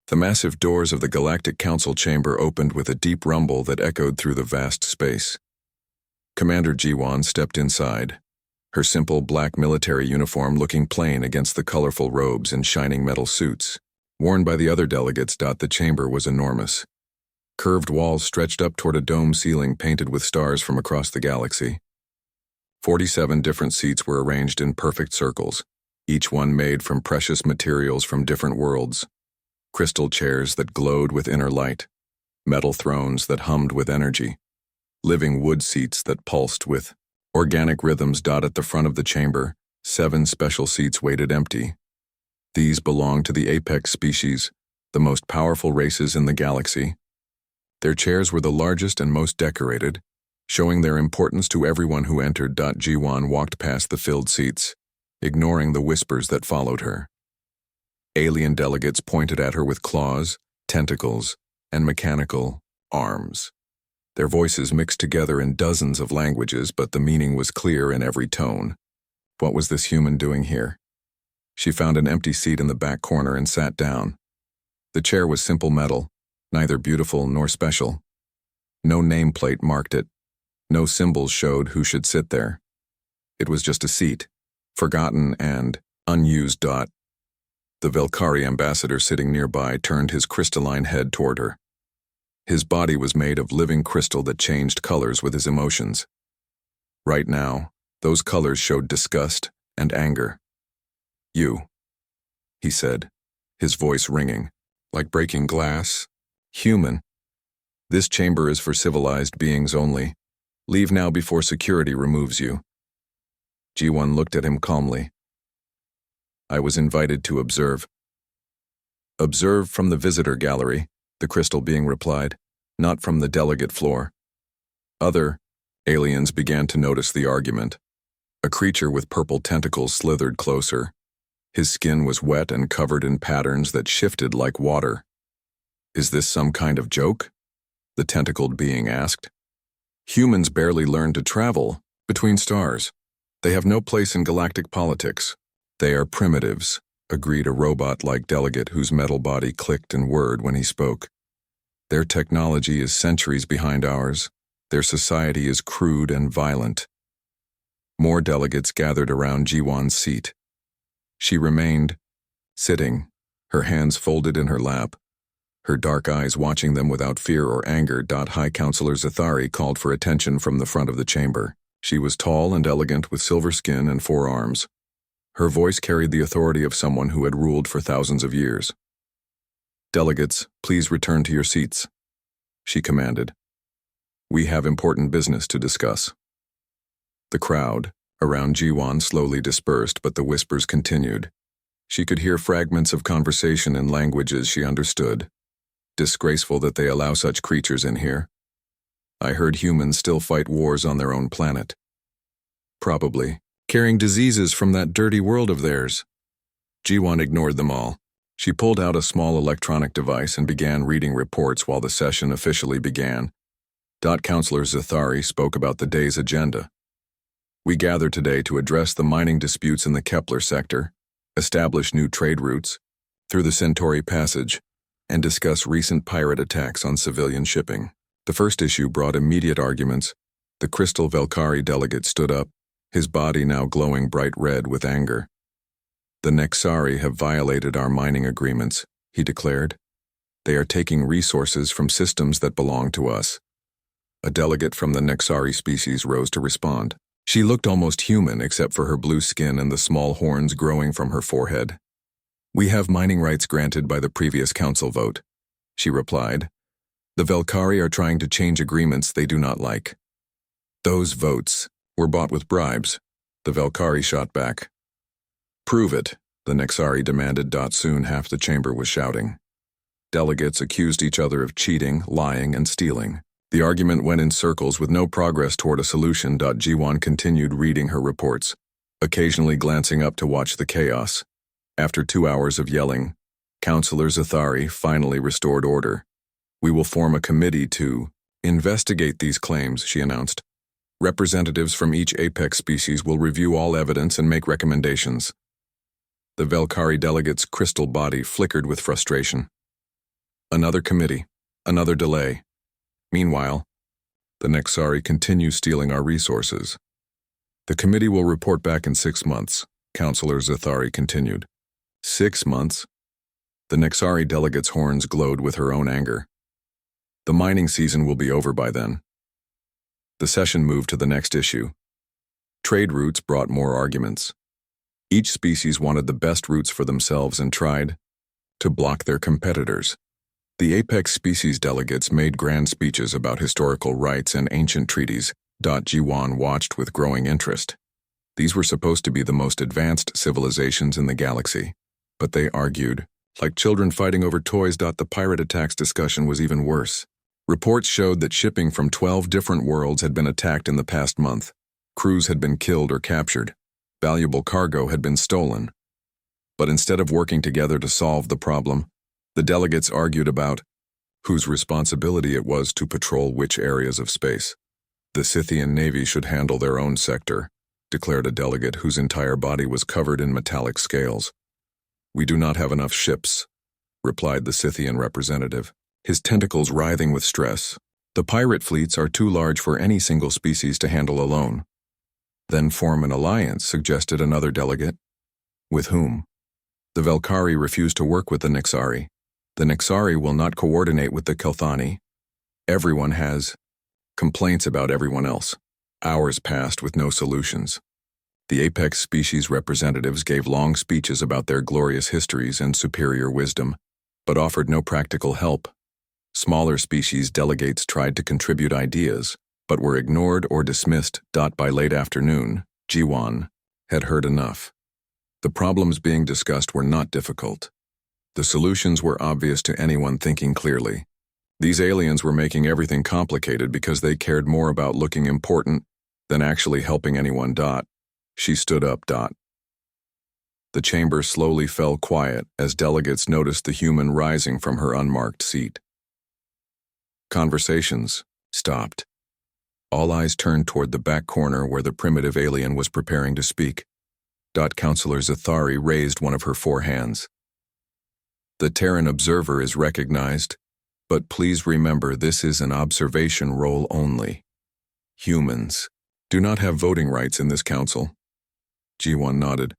The massive doors of the Galactic Council chamber opened with a deep rumble that echoed through the vast space. Commander Jiwan stepped inside, her simple black military uniform looking plain against the colorful robes and shining metal suits worn by the other delegates. The chamber was enormous. Curved walls stretched up toward a dome ceiling painted with stars from across the galaxy. 47 different seats were arranged in perfect circles, each one made from precious materials from different worlds. Crystal chairs that glowed with inner light, metal thrones that hummed with energy, living wood seats that pulsed with organic rhythms. At the front of the chamber, 7 special seats waited empty. These belonged to the apex species, the most powerful races in the galaxy. Their chairs were the largest and most decorated, showing their importance to everyone who entered. Jiwan walked past the filled seats, ignoring the whispers that followed her. Alien delegates pointed at her with claws, tentacles, and mechanical arms. Their voices mixed together in dozens of languages, but the meaning was clear in every tone. What was this human doing here? She found an empty seat in the back corner and sat down. The chair was simple metal, neither beautiful nor special. No nameplate marked it. No symbols showed who should sit there. It was just a seat, forgotten and unused. The Velkari ambassador sitting nearby turned his crystalline head toward her. His body was made of living crystal that changed colors with his emotions. Right now, those colors showed disgust and anger. "You," he said, his voice ringing, like breaking glass. "Human. This chamber is for civilized beings only. Leave now before security removes you." Jiwan looked at him calmly. "I was invited to observe." "Observe from the visitor gallery," the crystal being replied, "not from the delegate floor." Other aliens began to notice the argument. A creature with purple tentacles slithered closer. His skin was wet and covered in patterns that shifted like water. "Is this some kind of joke?" the tentacled being asked. "Humans barely learn to travel between stars. They have no place in galactic politics. They are primitives," agreed a robot-like delegate whose metal body clicked and whirred when he spoke. "Their technology is centuries behind ours. Their society is crude and violent." More delegates gathered around Jiwan's seat. She remained sitting, her hands folded in her lap, her dark eyes watching them without fear or anger. High Counselor Zathari called for attention from the front of the chamber. She was tall and elegant with silver skin and 4 arms. Her voice carried the authority of someone who had ruled for thousands of years. "Delegates, please return to your seats," she commanded. "We have important business to discuss." The crowd around Jiwan slowly dispersed, but the whispers continued. She could hear fragments of conversation in languages she understood. "Disgraceful that they allow such creatures in here. I heard humans still fight wars on their own planet. Probably carrying diseases from that dirty world of theirs." Jiwan ignored them all. She pulled out a small electronic device and began reading reports while the session officially began. Counselor Zathari spoke about the day's agenda. "We gather today to address the mining disputes in the Kepler sector, establish new trade routes through the Centauri Passage, and discuss recent pirate attacks on civilian shipping." The first issue brought immediate arguments. The Crystal Velkari delegate stood up, his body now glowing bright red with anger. "The Nexari have violated our mining agreements," he declared. "They are taking resources from systems that belong to us." A delegate from the Nexari species rose to respond. She looked almost human except for her blue skin and the small horns growing from her forehead. "We have mining rights granted by the previous council vote," she replied. "The Velkari are trying to change agreements they do not like." "Those votes were bought with bribes," the Velkari shot back. "Prove it," the Nexari demanded. Soon half the chamber was shouting. Delegates accused each other of cheating, lying, and stealing. The argument went in circles with no progress toward a solution. Jiwan continued reading her reports, occasionally glancing up to watch the chaos. After 2 hours of yelling, Counselor Zathari finally restored order. "We will form a committee to investigate these claims," she announced. "Representatives from each apex species will review all evidence and make recommendations." The Velkari delegate's crystal body flickered with frustration. Another committee. Another delay. Meanwhile, the Nexari continue stealing our resources. The committee will report back in 6 months, Councillor Zathari continued. 6 months? The Nexari delegate's horns glowed with her own anger. The mining season will be over by then. The session moved to the next issue. Trade routes brought more arguments. Each species wanted the best routes for themselves and tried to block their competitors. The apex species delegates made grand speeches about historical rights and ancient treaties. Jiwan watched with growing interest. These were supposed to be the most advanced civilizations in the galaxy, but they argued, like children fighting over toys. The pirate attacks discussion was even worse. Reports showed that shipping from 12 different worlds had been attacked in the past month. Crews had been killed or captured. Valuable cargo had been stolen. But instead of working together to solve the problem, the delegates argued about whose responsibility it was to patrol which areas of space. The Scythian Navy should handle their own sector, declared a delegate whose entire body was covered in metallic scales. We do not have enough ships, replied the Scythian representative, his tentacles writhing with stress. The pirate fleets are too large for any single species to handle alone. Then form an alliance, suggested another delegate. With whom? The Velkari refused to work with the Nexari. The Nexari will not coordinate with the Kelthani. Everyone has complaints about everyone else. Hours passed with no solutions. The apex species representatives gave long speeches about their glorious histories and superior wisdom, but offered no practical help. Smaller species delegates tried to contribute ideas, but were ignored or dismissed. By late afternoon, Jiwan had heard enough. The problems being discussed were not difficult. The solutions were obvious to anyone thinking clearly. These aliens were making everything complicated because they cared more about looking important than actually helping anyone. She stood up. The chamber slowly fell quiet as delegates noticed the human rising from her unmarked seat. Conversations stopped. All eyes turned toward the back corner where the primitive alien was preparing to speak. Councillor Zathari raised one of her 4 hands. The Terran observer is recognized, but please remember this is an observation role only. Humans do not have voting rights in this council. G1 nodded.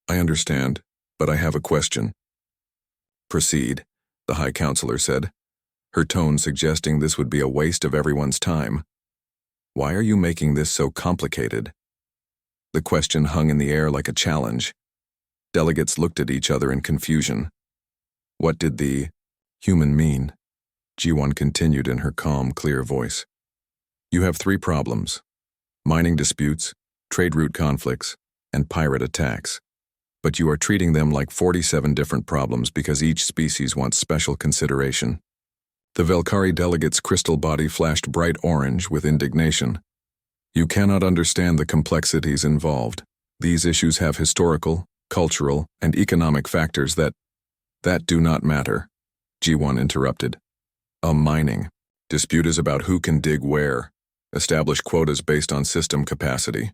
I understand, but I have a question. Proceed, the High Counselor said, her tone suggesting this would be a waste of everyone's time. Why are you making this so complicated? The question hung in the air like a challenge. Delegates looked at each other in confusion. What did the human mean? G1 continued in her calm, clear voice. You have 3 problems: mining disputes, trade route conflicts, and pirate attacks. But you are treating them like 47 different problems because each species wants special consideration. The Velkari delegate's crystal body flashed bright orange with indignation. You cannot understand the complexities involved. These issues have historical, cultural, and economic factors that do not matter. G1 interrupted. A mining dispute is about who can dig where. Establish quotas based on system capacity.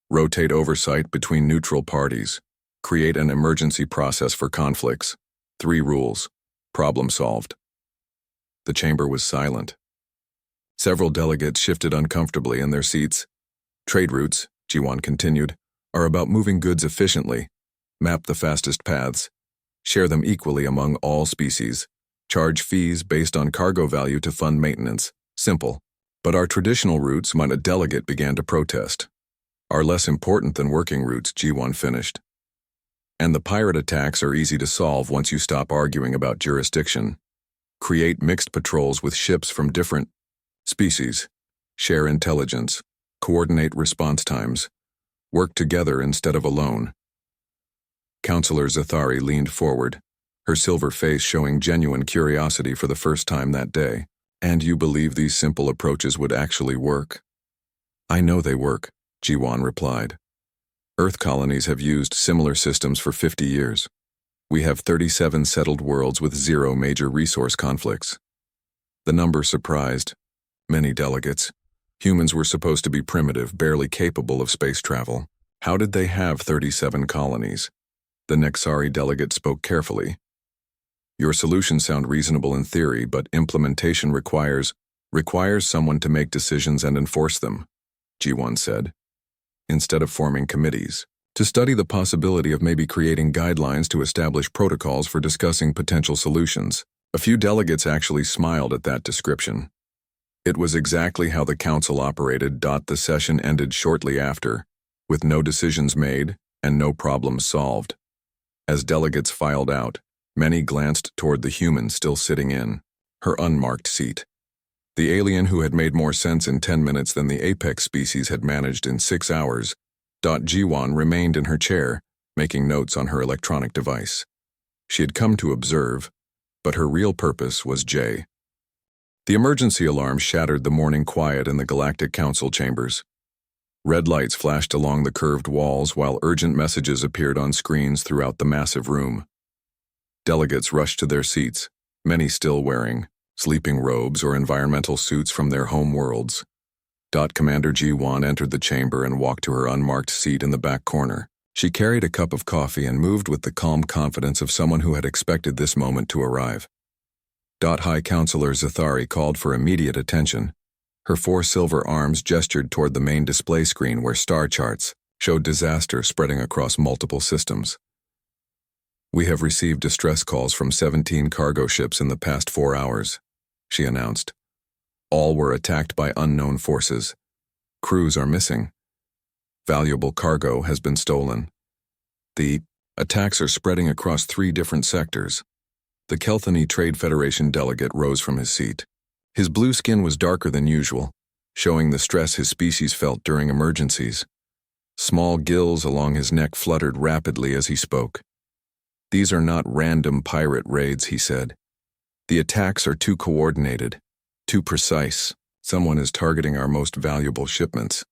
Rotate oversight between neutral parties. Create an emergency process for conflicts. 3 rules. Problem solved. The chamber was silent. Several delegates shifted uncomfortably in their seats. Trade routes, G1 continued, are about moving goods efficiently. Map the fastest paths. Share them equally among all species. Charge fees based on cargo value to fund maintenance. Simple. But our traditional routes, a delegate began to protest, are less important than working routes, G1 finished. And the pirate attacks are easy to solve once you stop arguing about jurisdiction. Create mixed patrols with ships from different species. Share intelligence. Coordinate response times. Work together instead of alone. Councillor Zathari leaned forward, her silver face showing genuine curiosity for the first time that day. And you believe these simple approaches would actually work? I know they work, Jiwan replied. Earth colonies have used similar systems for 50 years. We have 37 settled worlds with 0 major resource conflicts. The number surprised many delegates. Humans were supposed to be primitive, barely capable of space travel. How did they have 37 colonies? The Nexari delegate spoke carefully. Your solutions sound reasonable in theory, but implementation requires someone to make decisions and enforce them, G1 said, instead of forming committees, to study the possibility of maybe creating guidelines to establish protocols for discussing potential solutions. A few delegates actually smiled at that description. It was exactly how the council operated. The session ended shortly after, with no decisions made and no problems solved. As delegates filed out, many glanced toward the human still sitting in her unmarked seat. The alien who had made more sense in 10 minutes than the apex species had managed in 6 hours. Jiwan remained in her chair, making notes on her electronic device. She had come to observe, but her real purpose was J. The emergency alarm shattered the morning quiet in the Galactic Council chambers. Red lights flashed along the curved walls while urgent messages appeared on screens throughout the massive room. Delegates rushed to their seats, many still wearing sleeping robes or environmental suits from their home worlds. Commander G1 entered the chamber and walked to her unmarked seat in the back corner. She carried a cup of coffee and moved with the calm confidence of someone who had expected this moment to arrive. High Counselor Zathari called for immediate attention. Her 4 silver arms gestured toward the main display screen where star charts showed disaster spreading across multiple systems. "We have received distress calls from 17 cargo ships in the past 4 hours," she announced. "All were attacked by unknown forces. Crews are missing. Valuable cargo has been stolen. The attacks are spreading across 3 different sectors." The Kelthany Trade Federation delegate rose from his seat. His blue skin was darker than usual, showing the stress his species felt during emergencies. Small gills along his neck fluttered rapidly as he spoke. "These are not random pirate raids," he said. "The attacks are too coordinated, too precise. Someone is targeting our most valuable shipments."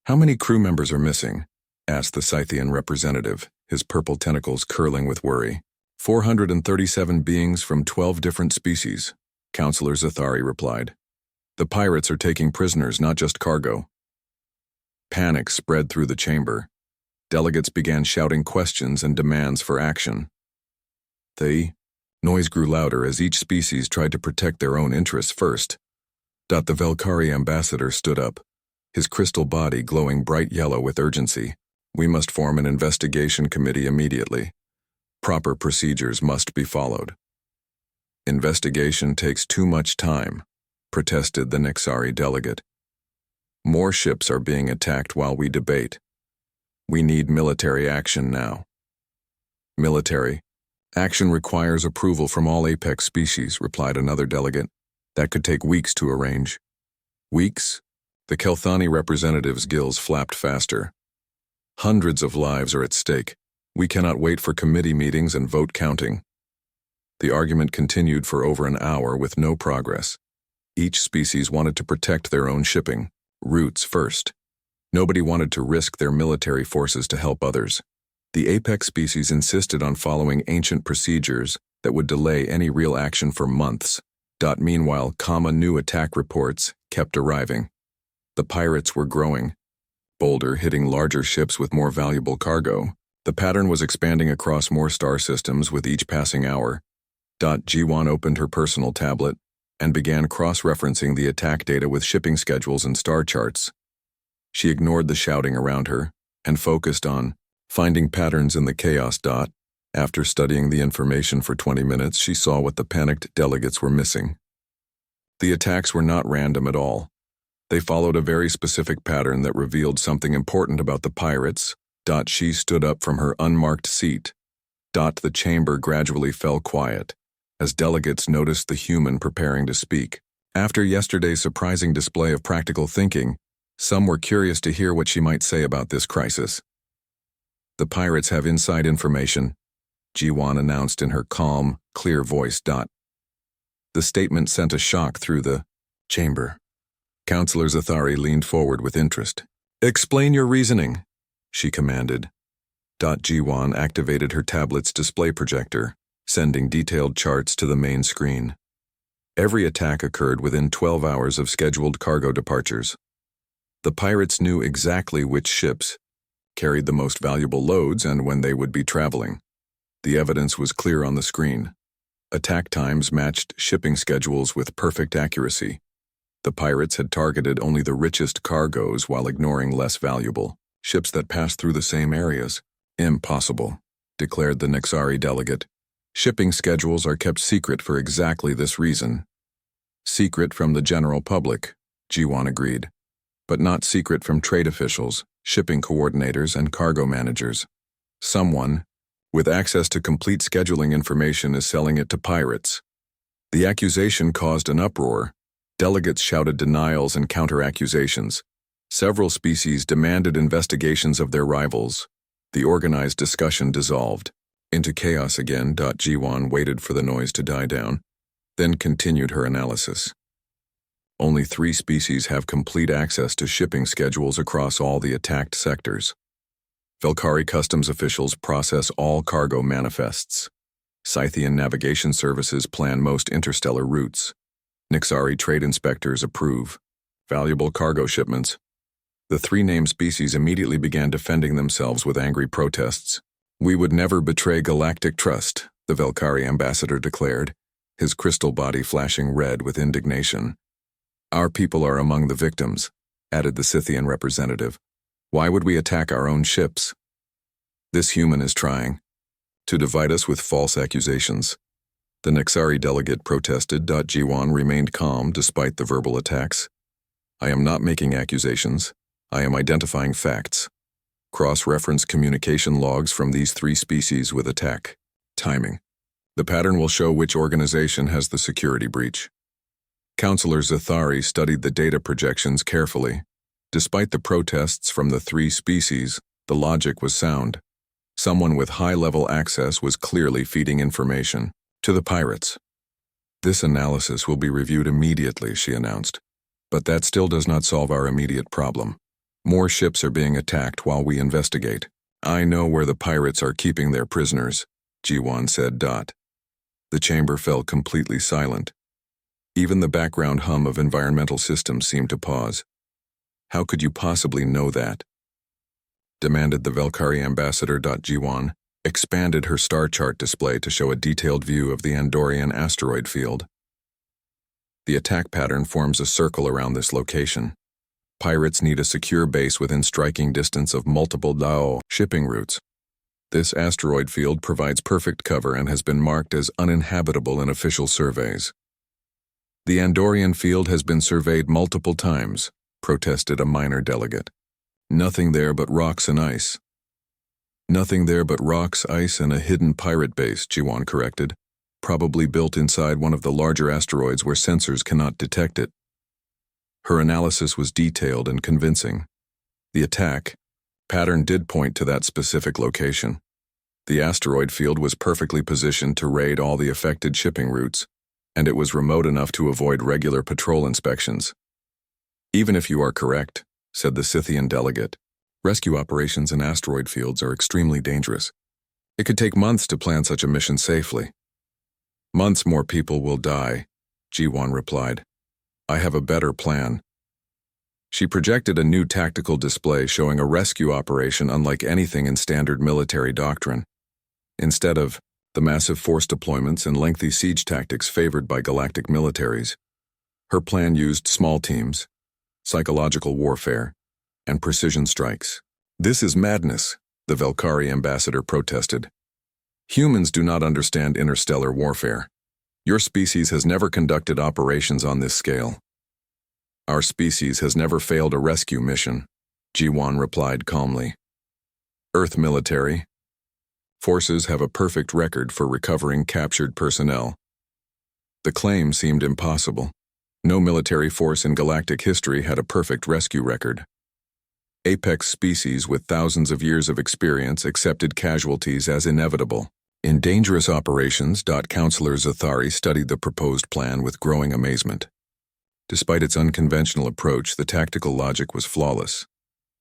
"How many crew members are missing?" asked the Scythian representative, his purple tentacles curling with worry. 437 beings from 12 different species," Counselor Zathari replied. "The pirates are taking prisoners, not just cargo." Panic spread through the chamber. Delegates began shouting questions and demands for action. The noise grew louder as each species tried to protect their own interests first. The Velkari ambassador stood up, his crystal body glowing bright yellow with urgency. "We must form an investigation committee immediately. Proper procedures must be followed." "Investigation takes too much time," protested the Nexari delegate. "More ships are being attacked while we debate. We need military action now." "Military action requires approval from all apex species," replied another delegate. "That could take weeks to arrange." "Weeks?" The Kelthani representative's gills flapped faster. "Hundreds of lives are at stake. We cannot wait for committee meetings and vote counting." The argument continued for over an hour with no progress. Each species wanted to protect their own shipping routes first. Nobody wanted to risk their military forces to help others. The apex species insisted on following ancient procedures that would delay any real action for months. Meanwhile, new attack reports kept arriving. The pirates were growing, bolder, hitting larger ships with more valuable cargo. The pattern was expanding across more star systems with each passing hour. G1 opened her personal tablet and began cross-referencing the attack data with shipping schedules and star charts. She ignored the shouting around her and focused on finding patterns in the chaos. After studying the information for 20 minutes, she saw what the panicked delegates were missing. The attacks were not random at all. They followed a very specific pattern that revealed something important about the pirates. She stood up from her unmarked seat. The chamber gradually fell quiet as delegates noticed the human preparing to speak. After yesterday's surprising display of practical thinking, some were curious to hear what she might say about this crisis. "The pirates have inside information," G1 announced in her calm, clear voice. The statement sent a shock through the chamber. Counselor Zathari leaned forward with interest. "Explain your reasoning," she commanded. G1 activated her tablet's display projector, sending detailed charts to the main screen. Every attack occurred within 12 hours of scheduled cargo departures. The pirates knew exactly which ships carried the most valuable loads and when they would be traveling. The evidence was clear on the screen. Attack times matched shipping schedules with perfect accuracy. The pirates had targeted only the richest cargoes while ignoring less valuable ships that passed through the same areas. Impossible, declared the Nixari delegate. Shipping schedules are kept secret for exactly this reason. Secret from the general public, Jiwan agreed, but not secret from trade officials, shipping coordinators, and cargo managers. Someone, with access to complete scheduling information, is selling it to pirates. The accusation caused an uproar. Delegates shouted denials and counter-accusations. Several species demanded investigations of their rivals. The organized discussion dissolved into chaos again. Jiwan waited for the noise to die down, then continued her analysis. Only 3 species have complete access to shipping schedules across all the attacked sectors. Velkari customs officials process all cargo manifests. Scythian navigation services plan most interstellar routes. Nixari trade inspectors approve valuable cargo shipments. The 3 named species immediately began defending themselves with angry protests. "We would never betray galactic trust," the Velkari ambassador declared, his crystal body flashing red with indignation. "Our people are among the victims," added the Scythian representative. "Why would we attack our own ships? This human is trying to divide us with false accusations." The Nixari delegate protested. Jiwan remained calm despite the verbal attacks. "I am not making accusations. I am identifying facts. Cross-reference communication logs from these 3 species with attack timing. The pattern will show which organization has the security breach." Counselor Zathari studied the data projections carefully. Despite the protests from the 3 species, the logic was sound. Someone with high-level access was clearly feeding information to the pirates. "This analysis will be reviewed immediately," she announced. "But that still does not solve our immediate problem. More ships are being attacked while we investigate." "I know where the pirates are keeping their prisoners," Jiwan said. The chamber fell completely silent. Even the background hum of environmental systems seemed to pause. "How could you possibly know that?" demanded the Velkari ambassador. Jiwan expanded her star chart display to show a detailed view of the Andorian asteroid field. The attack pattern forms a circle around this location. Pirates need a secure base within striking distance of multiple Dao shipping routes. This asteroid field provides perfect cover and has been marked as uninhabitable in official surveys. "The Andorian field has been surveyed multiple times," protested a minor delegate. "Nothing there but rocks and ice." "Nothing there but rocks, ice, and a hidden pirate base," Jiwan corrected. "Probably built inside one of the larger asteroids where sensors cannot detect it." Her analysis was detailed and convincing. The attack pattern did point to that specific location. The asteroid field was perfectly positioned to raid all the affected shipping routes, and it was remote enough to avoid regular patrol inspections. "Even if you are correct," said the Scythian delegate, "rescue operations in asteroid fields are extremely dangerous. It could take months to plan such a mission safely." "Months more people will die," Jiwan replied. "I have a better plan." She projected a new tactical display showing a rescue operation unlike anything in standard military doctrine. Instead of the massive force deployments and lengthy siege tactics favored by galactic militaries, her plan used small teams, psychological warfare, and precision strikes. "This is madness," the Velkari ambassador protested. "Humans do not understand interstellar warfare. Your species has never conducted operations on this scale." "Our species has never failed a rescue mission," Jiwan replied calmly. "Earth military forces have a perfect record for recovering captured personnel." The claim seemed impossible. No military force in galactic history had a perfect rescue record. Apex species with thousands of years of experience accepted casualties as inevitable. In dangerous operations, Counselor Zathari studied the proposed plan with growing amazement. Despite its unconventional approach, the tactical logic was flawless.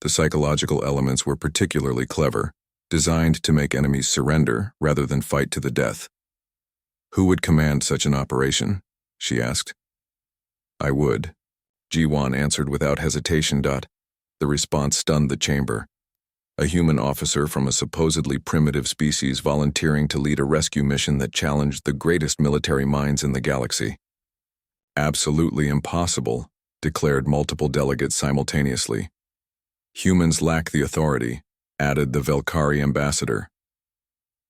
The psychological elements were particularly clever, designed to make enemies surrender rather than fight to the death. "Who would command such an operation?" she asked. "I would," Jiwan answered without hesitation. The response stunned the chamber. a human officer from a supposedly primitive species volunteering to lead a rescue mission that challenged the greatest military minds in the galaxy. Absolutely impossible, declared multiple delegates simultaneously. Humans lack the authority, added the Velkari ambassador.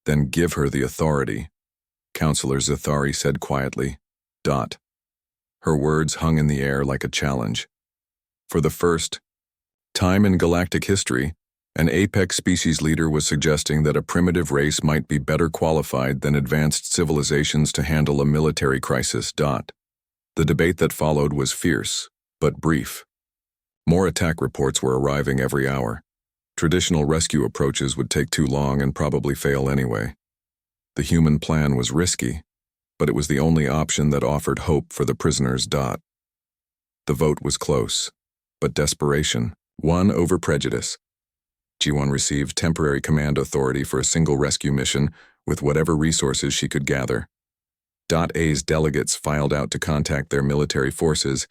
Then give her the authority, Councillor Zathari said quietly. Her words hung in the air like a challenge. For the first time in galactic history, an apex species leader was suggesting that a primitive race might be better qualified than advanced civilizations to handle a military crisis. The debate that followed was fierce, but brief. More attack reports were arriving every hour. Traditional rescue approaches would take too long and probably fail anyway. The human plan was risky, but it was the only option that offered hope for the prisoners. The vote was close, but desperation won over prejudice. G1 received temporary command authority for a single rescue mission with whatever resources she could gather. A's delegates filed out to contact their military forces.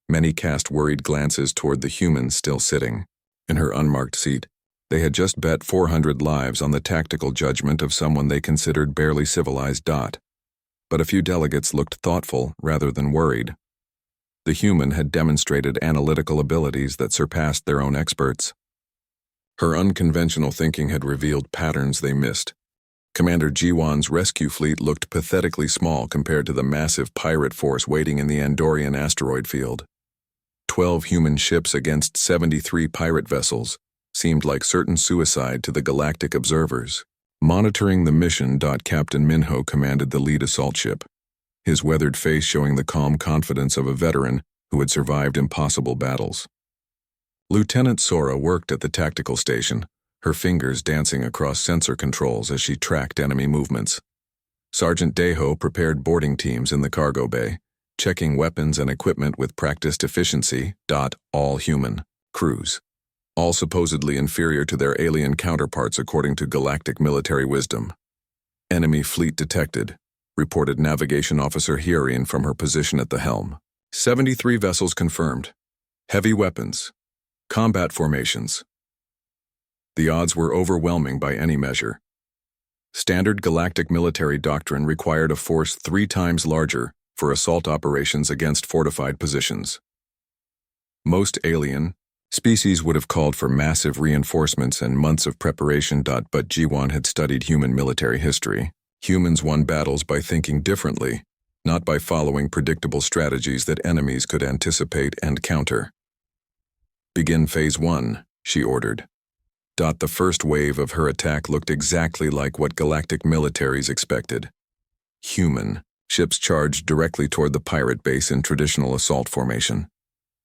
Many cast worried glances toward the human still sitting in her unmarked seat. They had just bet 400 lives on the tactical judgment of someone they considered barely civilized. But a few delegates looked thoughtful rather than worried. The human had demonstrated analytical abilities that surpassed their own experts. Her unconventional thinking had revealed patterns they missed. Commander G1's rescue fleet looked pathetically small compared to the massive pirate force waiting in the Andorian asteroid field. 12 human ships against 73 pirate vessels seemed like certain suicide to the galactic observers. Monitoring the mission. Captain Minho commanded the lead assault ship, his weathered face showing the calm confidence of a veteran who had survived impossible battles. Lieutenant Sora worked at the tactical station, her fingers dancing across sensor controls as she tracked enemy movements. Sergeant Deho prepared boarding teams in the cargo bay, checking weapons and equipment with practiced efficiency. All human crews, all supposedly inferior to their alien counterparts according to galactic military wisdom. Enemy fleet detected, reported Navigation Officer Hierine from her position at the helm. 73 vessels confirmed. Heavy weapons. Combat formations. The odds were overwhelming by any measure. Standard galactic military doctrine required a force 3 times larger for assault operations against fortified positions. Most alien species would have called for massive reinforcements and months of preparation. But G1 had studied human military history. Humans won battles by thinking differently, not by following predictable strategies that enemies could anticipate and counter. Begin Phase 1, she ordered. The first wave of her attack looked exactly like what galactic militaries expected. Human ships charged directly toward the pirate base in traditional assault formation.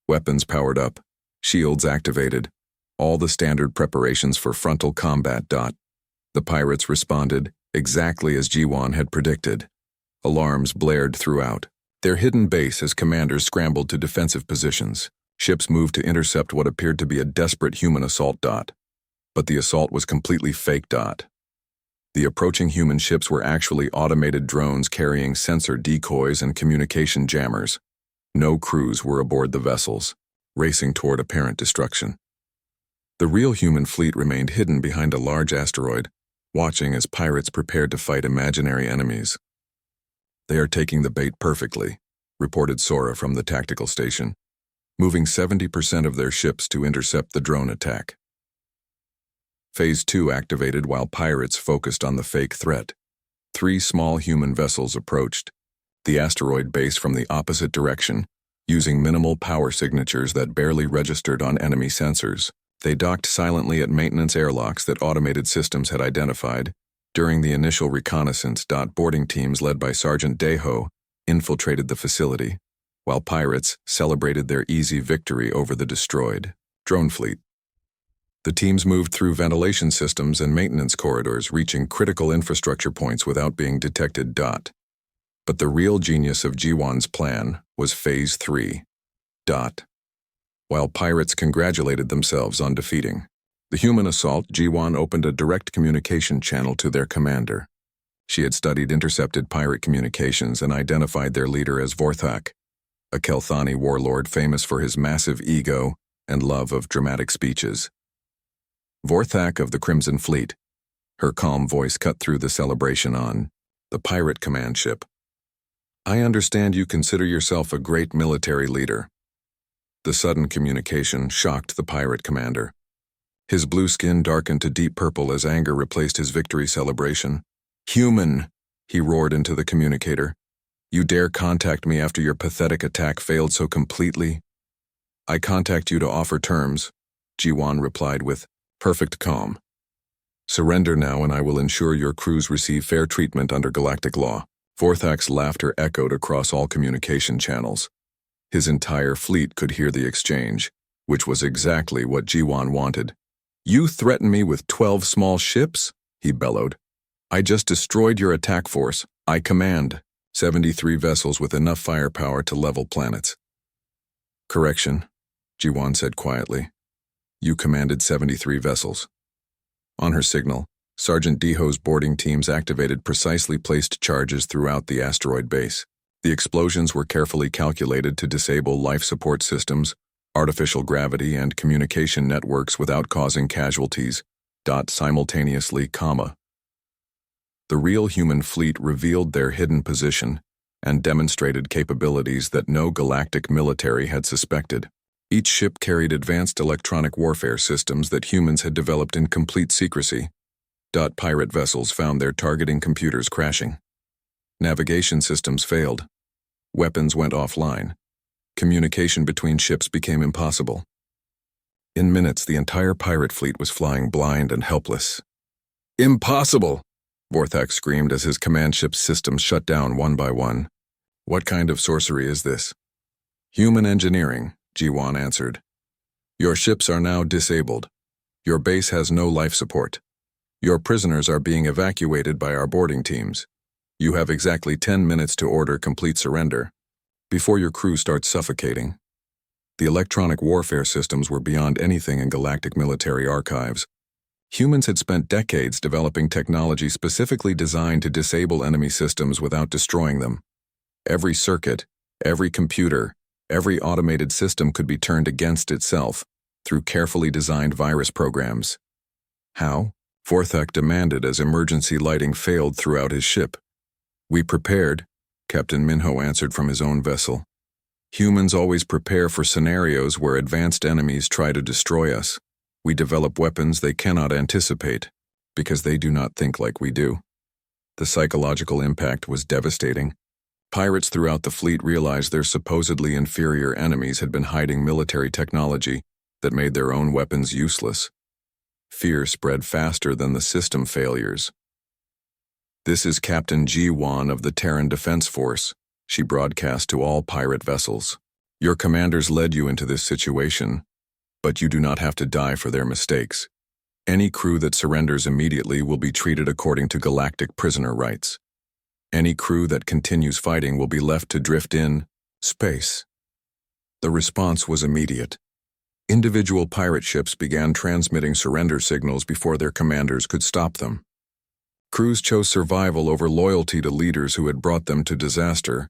Weapons powered up, shields activated, all the standard preparations for frontal combat. The pirates responded exactly as G1 had predicted. Alarms blared throughout. Their hidden base as commanders scrambled to defensive positions. Ships moved to intercept what appeared to be a desperate human assault. But the assault was completely fake. The approaching human ships were actually automated drones carrying sensor decoys and communication jammers. No crews were aboard the vessels, racing toward apparent destruction. The real human fleet remained hidden behind a large asteroid, watching as pirates prepared to fight imaginary enemies. They are taking the bait perfectly, reported Sora from the tactical station, moving 70% of their ships to intercept the drone attack. Phase 2 activated while pirates focused on the fake threat. 3 small human vessels approached the asteroid base from the opposite direction, using minimal power signatures that barely registered on enemy sensors. They docked silently at maintenance airlocks that automated systems had identified. During the initial reconnaissance. Boarding teams led by Sergeant Deho infiltrated the facility, while pirates celebrated their easy victory over the destroyed drone fleet. The teams moved through ventilation systems and maintenance corridors, reaching critical infrastructure points without being detected. But the real genius of G1's plan was Phase 3. While pirates congratulated themselves on defeating the human assault, G1 opened a direct communication channel to their commander. She had studied intercepted pirate communications and identified their leader as Vorthak, a Kelthani warlord famous for his massive ego and love of dramatic speeches. Vorthak of the Crimson Fleet. Her calm voice cut through the celebration on the pirate command ship. I understand you consider yourself a great military leader. The sudden communication shocked the pirate commander. His blue skin darkened to deep purple as anger replaced his victory celebration. Human, he roared into the communicator. You dare contact me after your pathetic attack failed so completely? I contact you to offer terms, Jiwan replied with perfect calm. Surrender now and I will ensure your crews receive fair treatment under galactic law. Vorthak's laughter echoed across all communication channels. His entire fleet could hear the exchange, which was exactly what Jiwan wanted. You threaten me with 12 small ships? He bellowed. I just destroyed your attack force. I command 73 vessels with enough firepower to level planets. Correction, Jiwan said quietly. You commanded 73 vessels. On her signal, Sergeant Deho's boarding teams activated precisely placed charges throughout the asteroid base. The explosions were carefully calculated to disable life support systems, artificial gravity, and communication networks without causing casualties. Simultaneously, The real human fleet revealed their hidden position and demonstrated capabilities that no galactic military had suspected. Each ship carried advanced electronic warfare systems that humans had developed in complete secrecy. Pirate vessels found their targeting computers crashing. Navigation systems failed. Weapons went offline. Communication between ships became impossible. In minutes, the entire pirate fleet was flying blind and helpless. Impossible! Vorthak screamed as his command ship's systems shut down one by one. What kind of sorcery is this? Human engineering, Jiwan answered. Your ships are now disabled. Your base has no life support. Your prisoners are being evacuated by our boarding teams. You have exactly 10 minutes to order complete surrender, before your crew starts suffocating. The electronic warfare systems were beyond anything in galactic military archives. Humans had spent decades developing technology specifically designed to disable enemy systems without destroying them. Every circuit, every computer, every automated system could be turned against itself through carefully designed virus programs. How? Vorthak demanded as emergency lighting failed throughout his ship. We prepared, Captain Minho answered from his own vessel. Humans always prepare for scenarios where advanced enemies try to destroy us. We develop weapons they cannot anticipate, because they do not think like we do. The psychological impact was devastating. Pirates throughout the fleet realized their supposedly inferior enemies had been hiding military technology that made their own weapons useless. Fear spread faster than the system failures. This is Captain Jiwan of the Terran Defense Force, she broadcast to all pirate vessels. Your commanders led you into this situation, but you do not have to die for their mistakes. Any crew that surrenders immediately will be treated according to galactic prisoner rights. Any crew that continues fighting will be left to drift in space. The response was immediate. Individual pirate ships began transmitting surrender signals before their commanders could stop them. Crews chose survival over loyalty to leaders who had brought them to disaster.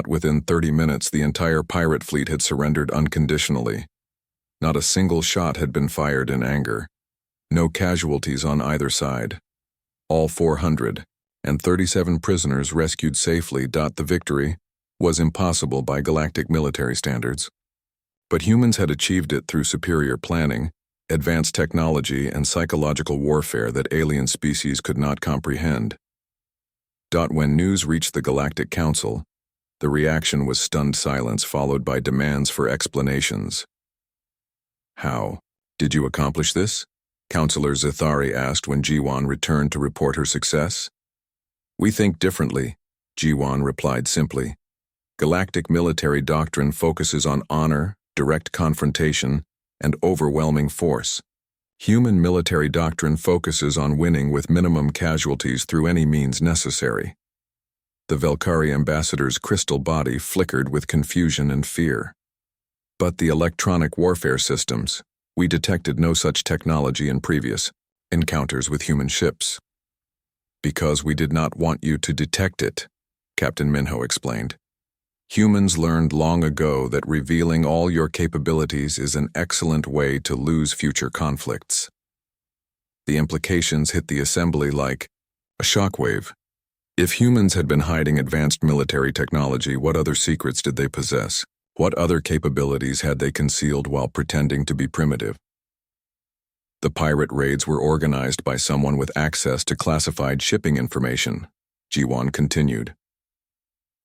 Within 30 minutes, the entire pirate fleet had surrendered unconditionally. Not a single shot had been fired in anger. No casualties on either side. All 437 prisoners rescued safely. The victory was impossible by galactic military standards. But humans had achieved it through superior planning, advanced technology, and psychological warfare that alien species could not comprehend. When news reached the Galactic Council, the reaction was stunned silence followed by demands for explanations. How did you accomplish this? Counselor Zithari asked when Jiwan returned to report her success. We think differently, Jiwan replied simply. Galactic military doctrine focuses on honor, direct confrontation, and overwhelming force. Human military doctrine focuses on winning with minimum casualties through any means necessary. The Velkari ambassador's crystal body flickered with confusion and fear. But the electronic warfare systems, we detected no such technology in previous encounters with human ships. Because we did not want you to detect it, Captain Minho explained. Humans learned long ago that revealing all your capabilities is an excellent way to lose future conflicts. The implications hit the assembly like a shockwave. If humans had been hiding advanced military technology, what other secrets did they possess? What other capabilities had they concealed while pretending to be primitive? The pirate raids were organized by someone with access to classified shipping information, Jiwon continued.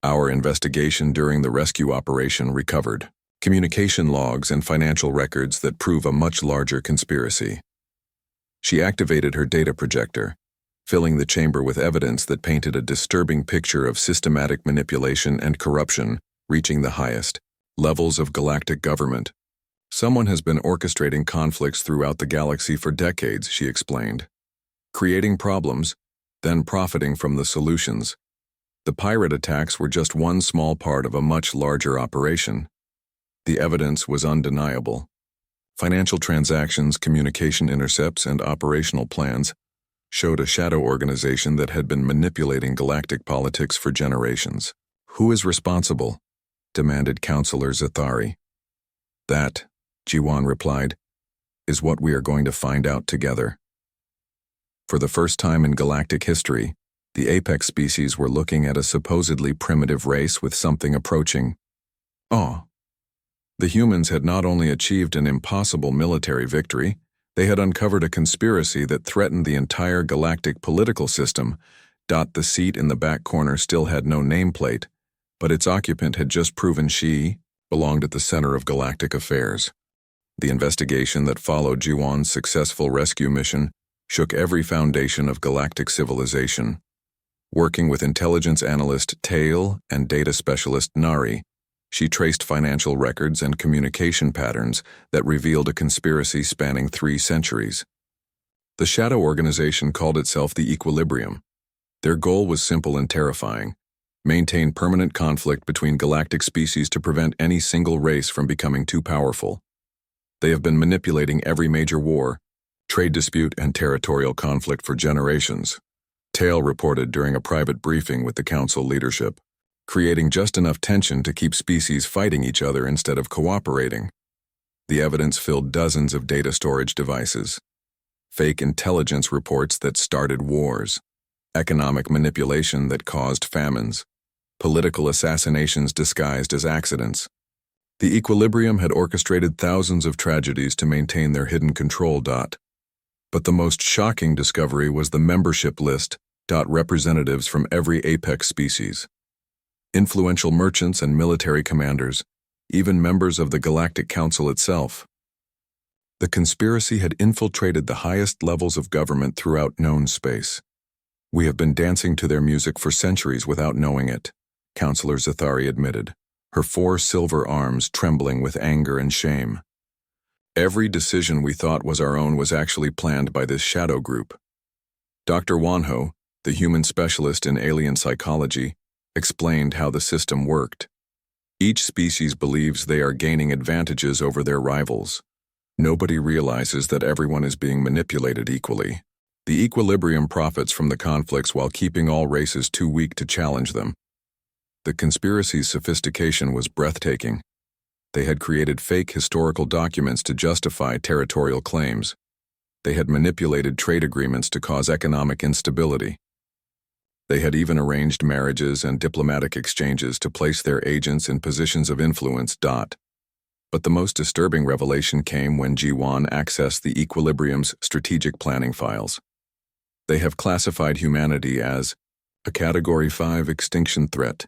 Our investigation during the rescue operation recovered communication logs and financial records that prove a much larger conspiracy. She activated her data projector, filling the chamber with evidence that painted a disturbing picture of systematic manipulation and corruption reaching the highest levels of galactic government. Someone has been orchestrating conflicts throughout the galaxy for decades, she explained. Creating problems, then profiting from the solutions. The pirate attacks were just one small part of a much larger operation. The evidence was undeniable. Financial transactions, communication intercepts, and operational plans showed a shadow organization that had been manipulating galactic politics for generations. Who is responsible? Demanded Counselor Zathari. That, Jiwon replied, is what we are going to find out together. For the first time in galactic history, the apex species were looking at a supposedly primitive race with something approaching awe. The humans had not only achieved an impossible military victory, they had uncovered a conspiracy that threatened the entire galactic political system. The seat in the back corner still had no nameplate, but its occupant had just proven she belonged at the center of galactic affairs. The investigation that followed Jiwon's successful rescue mission shook every foundation of galactic civilization. Working with intelligence analyst Tail and data specialist Nari, she traced financial records and communication patterns that revealed a conspiracy spanning 3 centuries. The shadow organization called itself the Equilibrium. Their goal was simple and terrifying: maintain permanent conflict between galactic species to prevent any single race from becoming too powerful. They have been manipulating every major war, trade dispute, and territorial conflict for generations, Tail reported during a private briefing with the council leadership, creating just enough tension to keep species fighting each other instead of cooperating. The evidence filled dozens of data storage devices, fake intelligence reports that started wars, economic manipulation that caused famines, political assassinations disguised as accidents. The Equilibrium had orchestrated thousands of tragedies to maintain their hidden control. But the most shocking discovery was the membership list. Representatives from every apex species. Influential merchants and military commanders, even members of the Galactic Council itself. The conspiracy had infiltrated the highest levels of government throughout known space. We have been dancing to their music for centuries without knowing it, Counselor Zathari admitted, her 4 silver arms trembling with anger and shame. Every decision we thought was our own was actually planned by this shadow group. Dr. Wanho, the human specialist in alien psychology, explained how the system worked. Each species believes they are gaining advantages over their rivals. Nobody realizes that everyone is being manipulated equally. The Equilibrium profits from the conflicts while keeping all races too weak to challenge them. The conspiracy's sophistication was breathtaking. They had created fake historical documents to justify territorial claims. They had manipulated trade agreements to cause economic instability. They had even arranged marriages and diplomatic exchanges to place their agents in positions of influence. But the most disturbing revelation came when Jiwon accessed the Equilibrium's strategic planning files. They have classified humanity as a Category 5 extinction threat,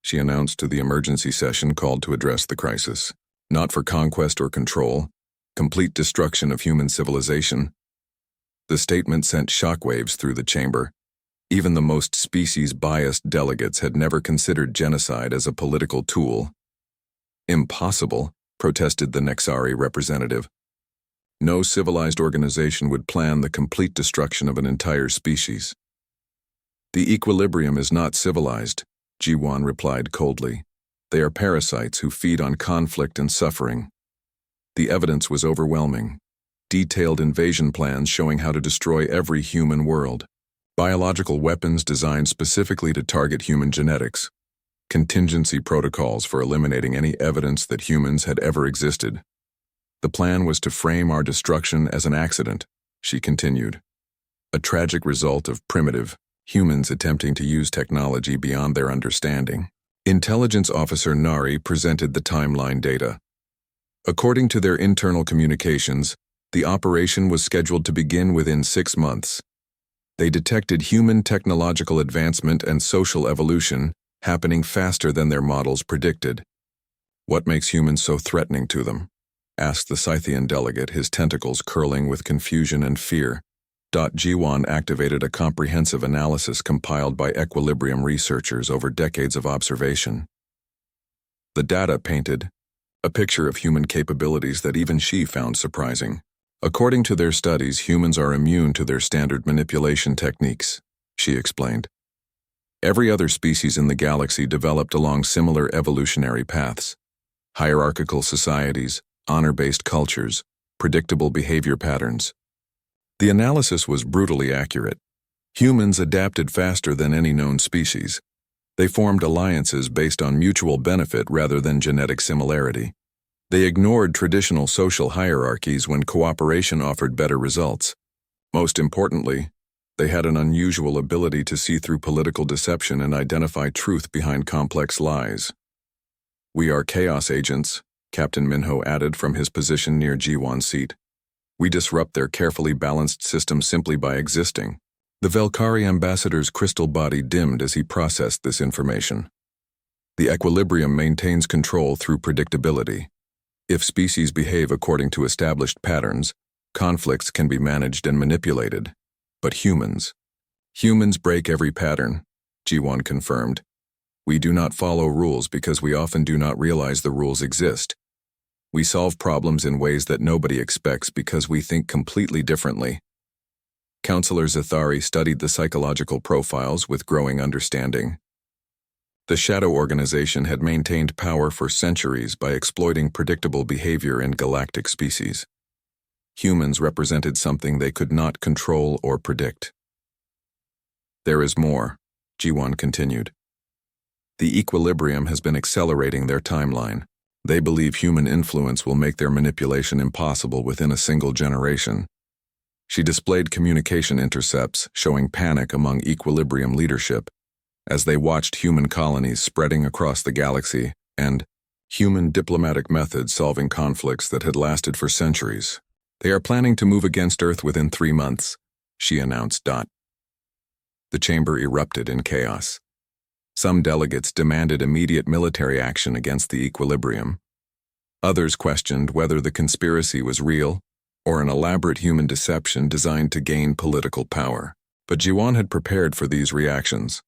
she announced to the emergency session called to address the crisis. Not for conquest or control, complete destruction of human civilization. The statement sent shockwaves through the chamber. Even the most species-biased delegates had never considered genocide as a political tool. Impossible, protested the Nexari representative. No civilized organization would plan the complete destruction of an entire species. The Equilibrium is not civilized, Jiwon replied coldly. They are parasites who feed on conflict and suffering. The evidence was overwhelming. Detailed invasion plans showing how to destroy every human world. Biological weapons designed specifically to target human genetics. Contingency protocols for eliminating any evidence that humans had ever existed. The plan was to frame our destruction as an accident, she continued. a tragic result of primitive humans attempting to use technology beyond their understanding. Intelligence Officer Nari presented the timeline data. According to their internal communications, the operation was scheduled to begin within 6 months. They detected human technological advancement and social evolution happening faster than their models predicted. "What makes humans so threatening to them?" asked the Scythian delegate, his tentacles curling with confusion and fear. Jiwan activated a comprehensive analysis compiled by equilibrium researchers over decades of observation. The data painted a picture of human capabilities that even she found surprising. According to their studies, humans are immune to their standard manipulation techniques, she explained. Every other species in the galaxy developed along similar evolutionary paths: hierarchical societies, honor-based cultures, predictable behavior patterns. The analysis was brutally accurate. Humans adapted faster than any known species. They formed alliances based on mutual benefit rather than genetic similarity. They ignored traditional social hierarchies when cooperation offered better results. Most importantly, they had an unusual ability to see through political deception and identify truth behind complex lies. "We are chaos agents," Captain Minho added from his position near Jiwan's seat. "We disrupt their carefully balanced system simply by existing." The Velkari ambassador's crystal body dimmed as he processed this information. The equilibrium maintains control through predictability. If species behave according to established patterns, conflicts can be managed and manipulated. But humans break every pattern, Jiwan confirmed. "We do not follow rules because we often do not realize the rules exist. We solve problems in ways that nobody expects because we think completely differently." Counselor Zathari studied the psychological profiles with growing understanding. The Shadow Organization had maintained power for centuries by exploiting predictable behavior in galactic species. Humans represented something they could not control or predict. "There is more," Jiwan continued. "The equilibrium has been accelerating their timeline. They believe human influence will make their manipulation impossible within a single generation." She displayed communication intercepts showing panic among equilibrium leadership as they watched human colonies spreading across the galaxy and human diplomatic methods solving conflicts that had lasted for centuries. "They are planning to move against Earth within 3 months, she announced. The chamber erupted in chaos. Some delegates demanded immediate military action against the equilibrium. Others questioned whether the conspiracy was real or an elaborate human deception designed to gain political power. But Jiwan had prepared for these reactions.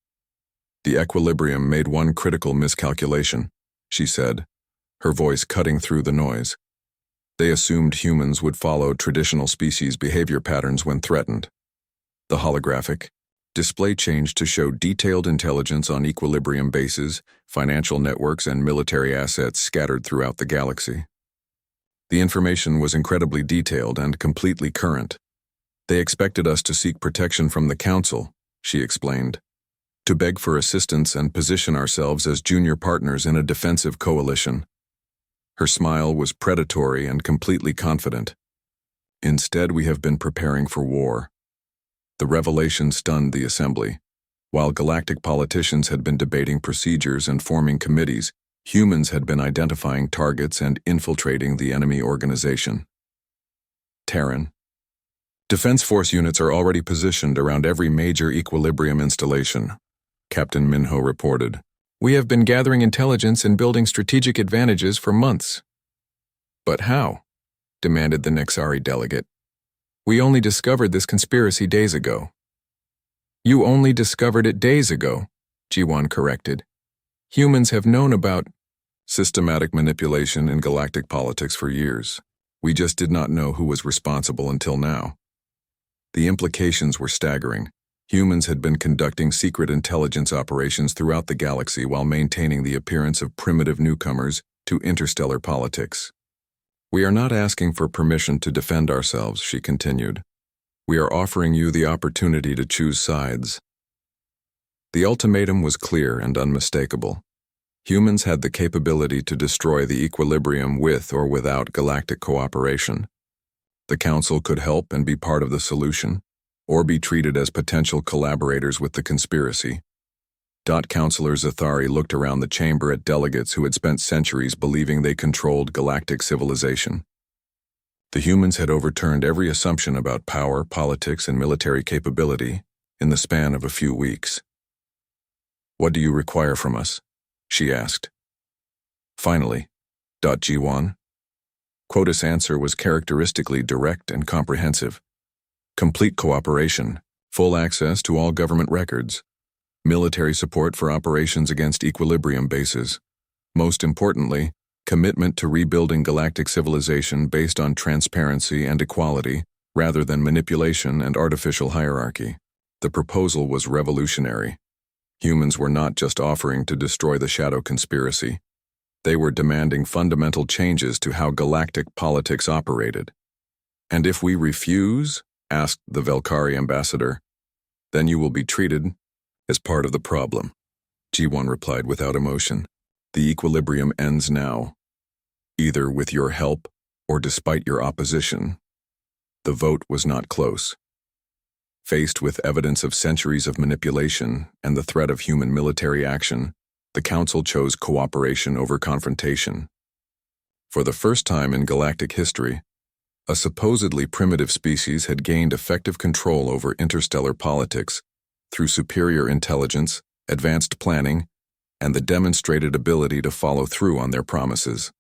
"The equilibrium made one critical miscalculation," she said, her voice cutting through the noise. "They assumed humans would follow traditional species behavior patterns when threatened." The holographic display changed to show detailed intelligence on equilibrium bases, financial networks, and military assets scattered throughout the galaxy. The information was incredibly detailed and completely current. "They expected us to seek protection from the Council," she explained, "to beg for assistance and position ourselves as junior partners in a defensive coalition." Her smile was predatory and completely confident. "Instead, we have been preparing for war." The revelation stunned the assembly. While galactic politicians had been debating procedures and forming committees, humans had been identifying targets and infiltrating the enemy organization. Terran. "Defense Force units are already positioned around every major equilibrium installation," Captain Minho reported. "We have been gathering intelligence and building strategic advantages for months." "But how?" demanded the Nexari delegate. "We only discovered this conspiracy days ago." "You only discovered it days ago," Jiwan corrected. "Humans have known about systematic manipulation in galactic politics for years. We just did not know who was responsible until now." The implications were staggering. Humans had been conducting secret intelligence operations throughout the galaxy while maintaining the appearance of primitive newcomers to interstellar politics. "We are not asking for permission to defend ourselves," she continued. "We are offering you the opportunity to choose sides." The ultimatum was clear and unmistakable. Humans had the capability to destroy the equilibrium with or without galactic cooperation. The Council could help and be part of the solution, or be treated as potential collaborators with the conspiracy. Counselor Zathari looked around the chamber at delegates who had spent centuries believing they controlled galactic civilization. The humans had overturned every assumption about power, politics, and military capability in the span of a few weeks. "What do you require from us?" she asked. Finally, Jiwan. Quota's answer was characteristically direct and comprehensive. Complete cooperation, full access to all government records, military support for operations against equilibrium bases. Most importantly, commitment to rebuilding galactic civilization based on transparency and equality, rather than manipulation and artificial hierarchy. The proposal was revolutionary. Humans were not just offering to destroy the Shadow Conspiracy. They were demanding fundamental changes to how galactic politics operated. "And if we refuse?" asked the Velkari ambassador. "Then you will be treated as part of the problem," G1 replied without emotion. "The equilibrium ends now, either with your help or despite your opposition." The vote was not close. Faced with evidence of centuries of manipulation and the threat of human military action, the Council chose cooperation over confrontation. For the first time in galactic history, a supposedly primitive species had gained effective control over interstellar politics through superior intelligence, advanced planning, and the demonstrated ability to follow through on their promises.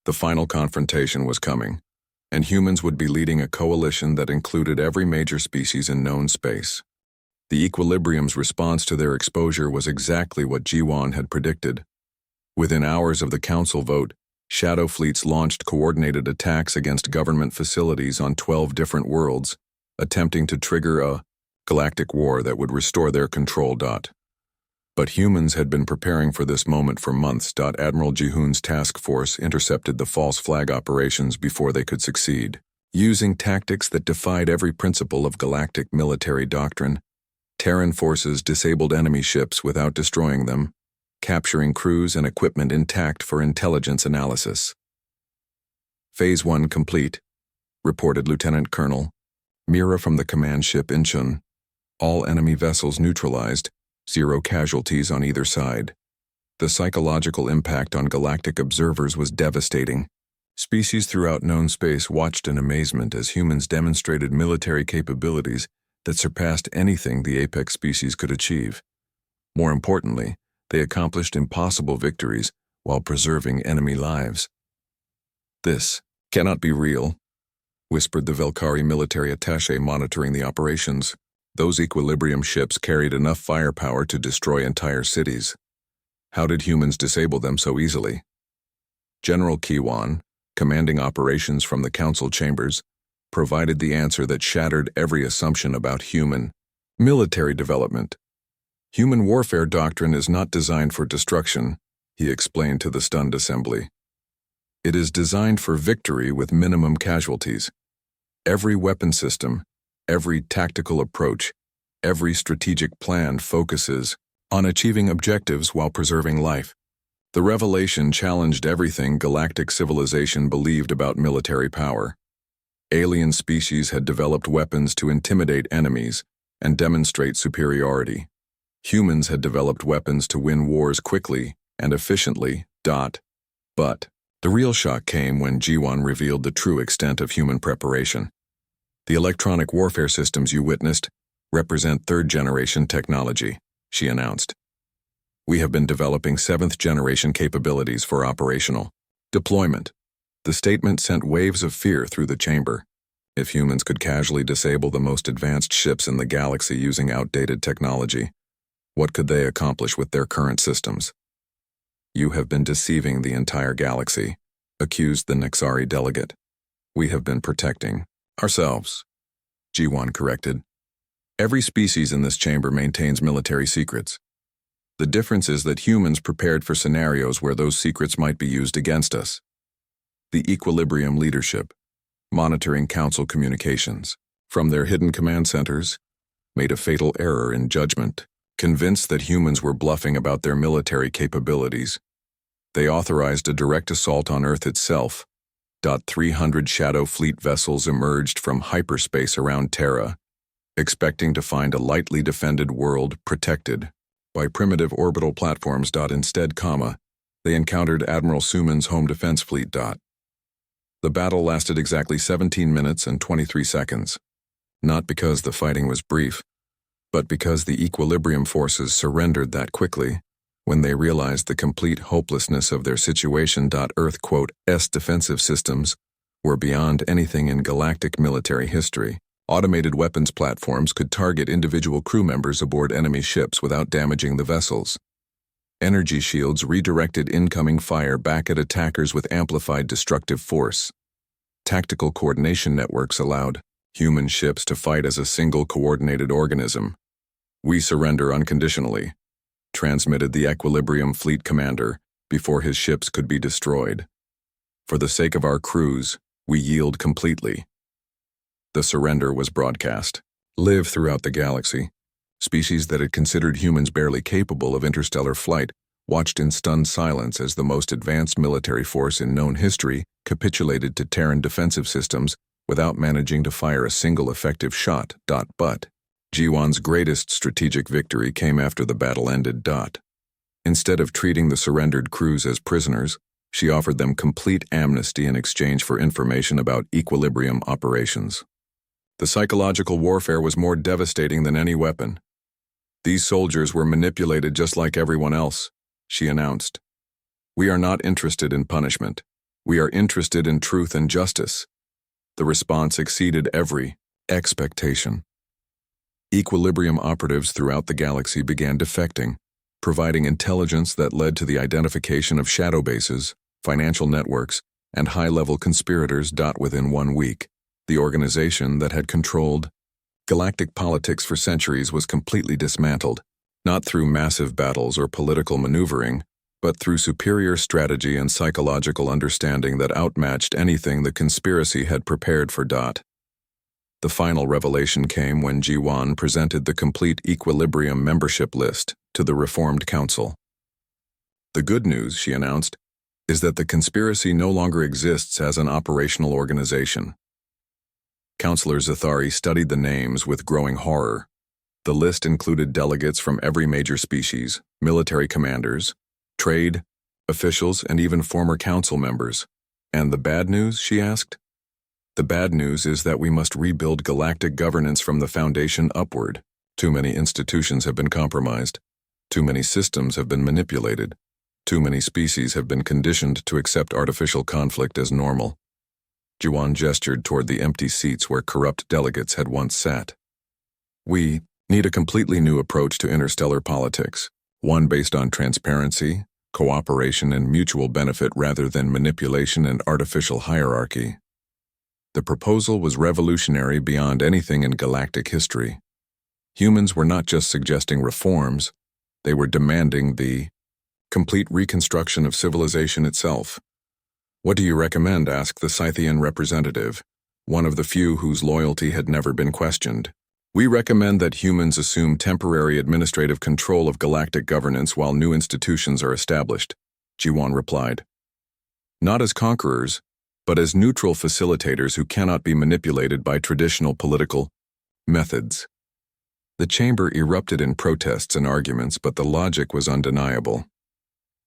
The final confrontation was coming, and humans would be leading a coalition that included every major species in known space. The equilibrium's response to their exposure was exactly what G1 had predicted. Within hours of the Council vote, shadow fleets launched coordinated attacks against government facilities on 12 different worlds, attempting to trigger a galactic war that would restore their control. But humans had been preparing for this moment for months. Admiral Jihoon's task force intercepted the false flag operations before they could succeed. Using tactics that defied every principle of galactic military doctrine, Terran forces disabled enemy ships without destroying them, capturing crews and equipment intact for intelligence analysis. Phase 1 complete, reported Lieutenant Colonel Mira from the command ship Incheon. All enemy vessels neutralized, 0 casualties on either side. The psychological impact on galactic observers was devastating. Species throughout known space watched in amazement as humans demonstrated military capabilities that surpassed anything the apex species could achieve. More importantly, they accomplished impossible victories while preserving enemy lives. "This cannot be real," whispered the Velkari military attaché monitoring the operations. "Those equilibrium ships carried enough firepower to destroy entire cities. How did humans disable them so easily?" General Kiwan, commanding operations from the Council chambers, provided the answer that shattered every assumption about human military development. "Human warfare doctrine is not designed for destruction," he explained to the stunned assembly. "It is designed for victory with minimum casualties. Every weapon system, every tactical approach, every strategic plan focuses on achieving objectives while preserving life." The revelation challenged everything galactic civilization believed about military power. Alien species had developed weapons to intimidate enemies and demonstrate superiority. Humans had developed weapons to win wars quickly and efficiently. But the real shock came when G1 revealed the true extent of human preparation. "The electronic warfare systems you witnessed represent third-generation technology," she announced. "We have been developing seventh-generation capabilities for operational deployment." The statement sent waves of fear through the chamber. If humans could casually disable the most advanced ships in the galaxy using outdated technology, what could they accomplish with their current systems? "You have been deceiving the entire galaxy," accused the Nexari delegate. "We have been protecting ourselves," G1 corrected. "Every species in this chamber maintains military secrets. The difference is that humans prepared for scenarios where those secrets might be used against us." The Equilibrium leadership, monitoring Council communications from their hidden command centers, made a fatal error in judgment. Convinced that humans were bluffing about their military capabilities, they authorized a direct assault on Earth itself. 300 Shadow Fleet vessels emerged from hyperspace around Terra, expecting to find a lightly defended world protected by primitive orbital platforms. Instead, they encountered Admiral Suman's home defense fleet. The battle lasted exactly 17 minutes and 23 seconds, not because the fighting was brief, but because the equilibrium forces surrendered that quickly when they realized the complete hopelessness of their situation. Earth's defensive systems were beyond anything in galactic military history. Automated weapons platforms could target individual crew members aboard enemy ships without damaging the vessels. Energy shields redirected incoming fire back at attackers with amplified destructive force. Tactical coordination networks allowed human ships to fight as a single coordinated organism. "We surrender unconditionally," transmitted the Equilibrium Fleet commander before his ships could be destroyed. "For the sake of our crews, we yield completely." The surrender was broadcast. Live throughout the galaxy. Species that had considered humans barely capable of interstellar flight watched in stunned silence as the most advanced military force in known history capitulated to Terran defensive systems without managing to fire a single effective shot. But Jiwan's greatest strategic victory came after the battle ended. Instead of treating the surrendered crews as prisoners, she offered them complete amnesty in exchange for information about equilibrium operations. The psychological warfare was more devastating than any weapon. "These soldiers were manipulated just like everyone else," she announced. "We are not interested in punishment. We are interested in truth and justice." The response exceeded every expectation. Equilibrium operatives throughout the galaxy began defecting, providing intelligence that led to the identification of shadow bases, financial networks, and high-level conspirators. Within 1 week, the organization that had controlled galactic politics for centuries was completely dismantled, not through massive battles or political maneuvering, but through superior strategy and psychological understanding that outmatched anything the conspiracy had prepared for. The final revelation came when Jiwan presented the complete Equilibrium membership list to the Reformed Council. "The good news," she announced, "is that the conspiracy no longer exists as an operational organization." Counselor Zathari studied the names with growing horror. The list included delegates from every major species, military commanders, trade, officials, and even former council members. "And the bad news?" she asked. "The bad news is that we must rebuild galactic governance from the foundation upward. Too many institutions have been compromised. Too many systems have been manipulated. Too many species have been conditioned to accept artificial conflict as normal." Jiwan gestured toward the empty seats where corrupt delegates had once sat. "We need a completely new approach to interstellar politics, one based on transparency, cooperation, and mutual benefit rather than manipulation and artificial hierarchy." The proposal was revolutionary beyond anything in galactic history. Humans were not just suggesting reforms, they were demanding the complete reconstruction of civilization itself. "What do you recommend?" asked the Scythian representative, one of the few whose loyalty had never been questioned. "We recommend that humans assume temporary administrative control of galactic governance while new institutions are established," Jiwan replied. "Not as conquerors, but as neutral facilitators who cannot be manipulated by traditional political methods." The chamber erupted in protests and arguments, but the logic was undeniable.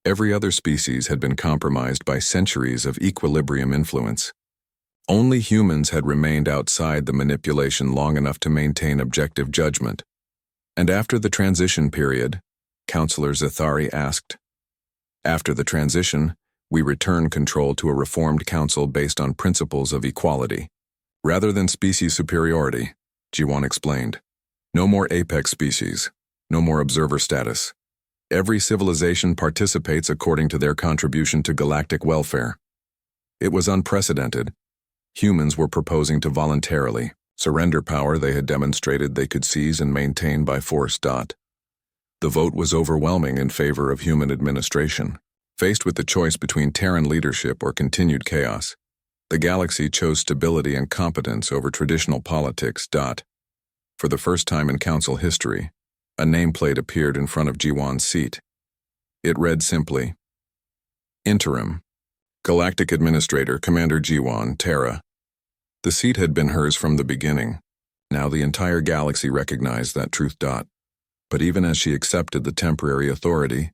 Every other species had been compromised by centuries of equilibrium influence. Only humans had remained outside the manipulation long enough to maintain objective judgment. "And after the transition period?" Counselor Zathari asked. "After the transition, we return control to a reformed council based on principles of equality, rather than species superiority," Jiwan explained. "No more apex species, no more observer status. Every civilization participates according to their contribution to galactic welfare." It was unprecedented. Humans were proposing to voluntarily surrender power they had demonstrated they could seize and maintain by force. The vote was overwhelming in favor of human administration. Faced with the choice between Terran leadership or continued chaos, the galaxy chose stability and competence over traditional politics. For the first time in council history, a nameplate appeared in front of Jiwan's seat. It read simply, "Interim, Galactic Administrator Commander Jiwan, Terra." The seat had been hers from the beginning. Now the entire galaxy recognized that truth. But even as she accepted the temporary authority,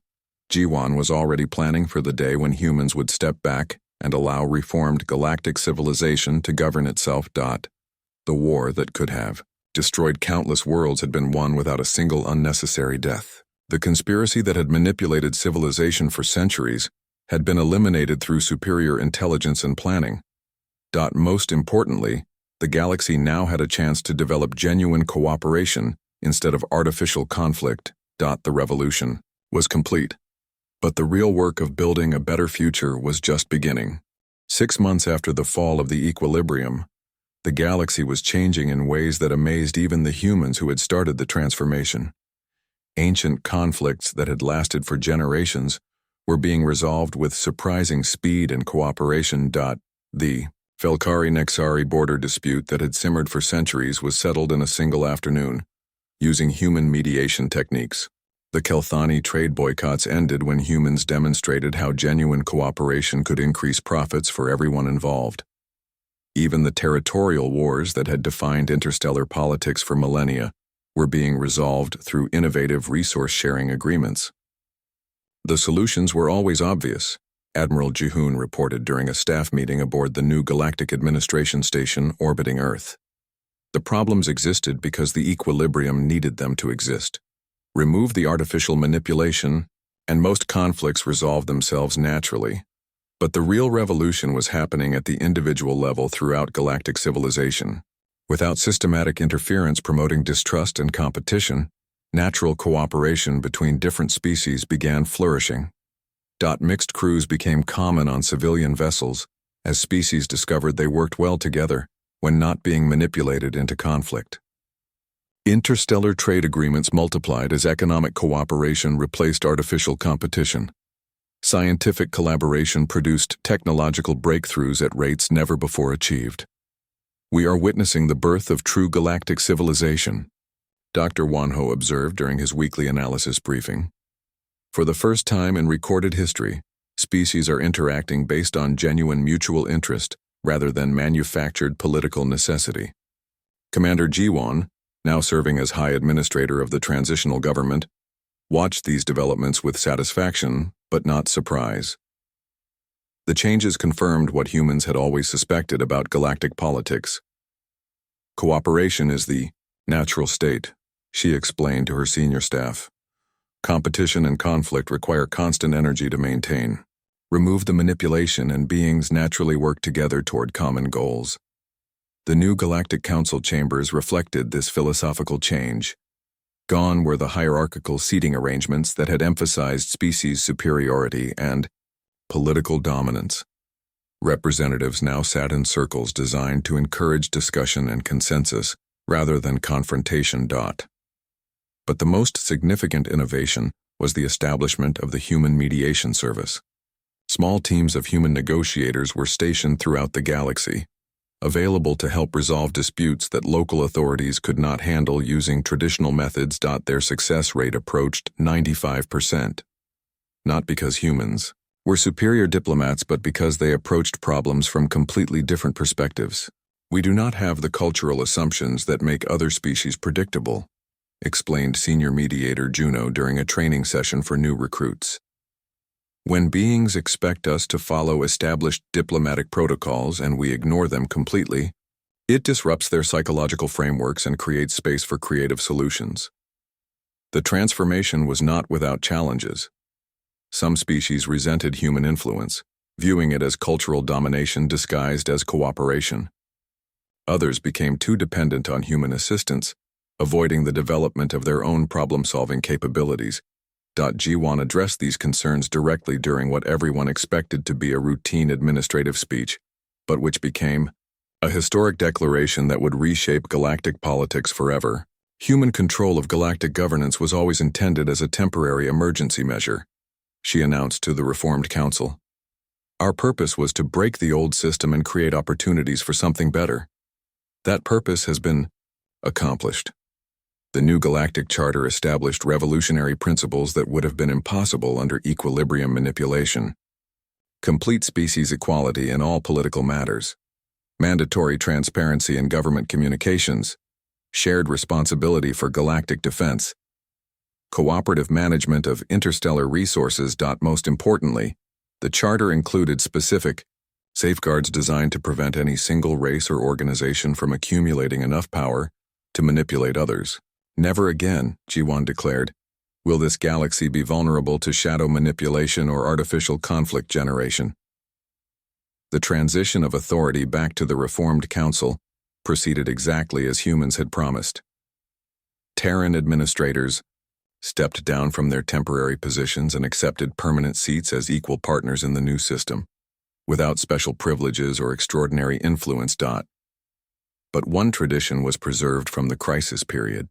Jiwan was already planning for the day when humans would step back and allow reformed galactic civilization to govern itself. The war that could have destroyed countless worlds had been won without a single unnecessary death. The conspiracy that had manipulated civilization for centuries had been eliminated through superior intelligence and planning. Most importantly, the galaxy now had a chance to develop genuine cooperation instead of artificial conflict. The revolution was complete. But the real work of building a better future was just beginning. 6 months after the fall of the equilibrium, the galaxy was changing in ways that amazed even the humans who had started the transformation. Ancient conflicts that had lasted for generations were being resolved with surprising speed and cooperation. The Felkari-Nexari border dispute that had simmered for centuries was settled in a single afternoon, using human mediation techniques. The Kelthani trade boycotts ended when humans demonstrated how genuine cooperation could increase profits for everyone involved. Even the territorial wars that had defined interstellar politics for millennia were being resolved through innovative resource-sharing agreements. The solutions were always obvious, Admiral Jihoon reported during a staff meeting aboard the new Galactic Administration Station orbiting Earth. The problems existed because the equilibrium needed them to exist. Remove the artificial manipulation, and most conflicts resolve themselves naturally. But the real revolution was happening at the individual level throughout galactic civilization. Without systematic interference promoting distrust and competition, natural cooperation between different species began flourishing. Mixed crews became common on civilian vessels as species discovered they worked well together when not being manipulated into conflict. Interstellar trade agreements multiplied as economic cooperation replaced artificial competition. Scientific collaboration produced technological breakthroughs at rates never before achieved. We are witnessing the birth of true galactic civilization, Dr. Wanho observed during his weekly analysis briefing. For the first time in recorded history, species are interacting based on genuine mutual interest rather than manufactured political necessity. Commander Jiwan, now serving as High Administrator of the Transitional Government, watched these developments with satisfaction, but not surprise. The changes confirmed what humans had always suspected about galactic politics. Cooperation is the natural state, she explained to her senior staff. Competition and conflict require constant energy to maintain. Remove the manipulation and beings naturally work together toward common goals. The new Galactic Council chambers reflected this philosophical change. Gone were the hierarchical seating arrangements that had emphasized species superiority and political dominance. Representatives now sat in circles designed to encourage discussion and consensus, rather than confrontation. But the most significant innovation was the establishment of the Human Mediation Service. Small teams of human negotiators were stationed throughout the galaxy, available to help resolve disputes that local authorities could not handle using traditional methods. Their success rate approached 95%. Not because humans were superior diplomats, but because they approached problems from completely different perspectives. We do not have the cultural assumptions that make other species predictable, explained Senior Mediator Juno during a training session for new recruits. When beings expect us to follow established diplomatic protocols and we ignore them completely, it disrupts their psychological frameworks and creates space for creative solutions. The transformation was not without challenges. Some species resented human influence, viewing it as cultural domination disguised as cooperation. Others became too dependent on human assistance, avoiding the development of their own problem-solving capabilities. Jiwan addressed these concerns directly during what everyone expected to be a routine administrative speech, but which became a historic declaration that would reshape galactic politics forever. Human control of galactic governance was always intended as a temporary emergency measure, she announced to the Reformed Council. Our purpose was to break the old system and create opportunities for something better. That purpose has been accomplished. The new Galactic Charter established revolutionary principles that would have been impossible under equilibrium manipulation. Complete species equality in all political matters. Mandatory transparency in government communications. shared responsibility for galactic defense, cooperative management of interstellar resources. Most importantly, the charter included specific safeguards designed to prevent any single race or organization from accumulating enough power to manipulate others. Never again, Jiwan declared, will this galaxy be vulnerable to shadow manipulation or artificial conflict generation. The transition of authority back to the reformed council proceeded exactly as humans had promised. Terran administrators stepped down from their temporary positions and accepted permanent seats as equal partners in the new system, without special privileges or extraordinary influence. But one tradition was preserved from the crisis period.